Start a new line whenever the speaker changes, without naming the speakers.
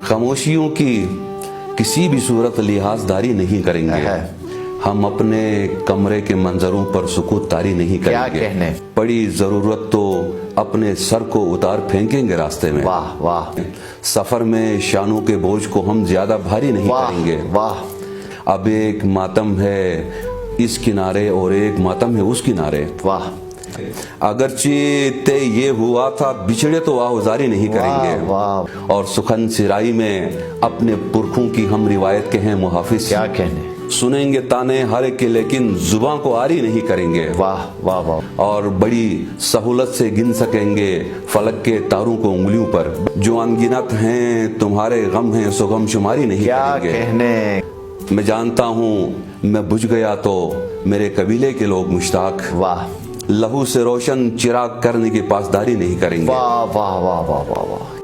خاموشیوں کی کسی بھی صورت لحاظداری نہیں کریں گے، ہم اپنے کمرے کے منظروں پر سکوت طاری نہیں کریں گے، پڑی ضرورت تو اپنے سر کو اتار پھینکیں گے راستے میں،
واہ واہ،
سفر میں شانوں کے بوجھ کو ہم زیادہ بھاری نہیں کریں گے،
واہ،
اب ایک ماتم ہے اس کنارے اور ایک ماتم ہے اس کنارے،
واہ،
اگرچہ طے یہ ہوا تھا بچھڑے تو آہوزاری نہیں کریں گے، اور سخن سرائی میں اپنے پرکھوں کی ہم روایت کے ہیں محافظ،
کیا کہنے،
سنیں گے تانے ہر ایک کے لیکن زباں کو آری نہیں کریں گے،
واہ واہ واہ،
اور بڑی سہولت سے گن سکیں گے فلک کے تاروں کو انگلیوں پر، جو انگنت ہیں تمہارے غم ہیں سو غم شماری نہیں کریں گے،
کیا کہنے،
میں جانتا ہوں میں بجھ گیا تو میرے قبیلے کے لوگ مشتاق
واہ،
لہو سے روشن چراغ کرنے کی پاسداری نہیں کریں گے،
واہ واہ واہ واہ واہ واہ،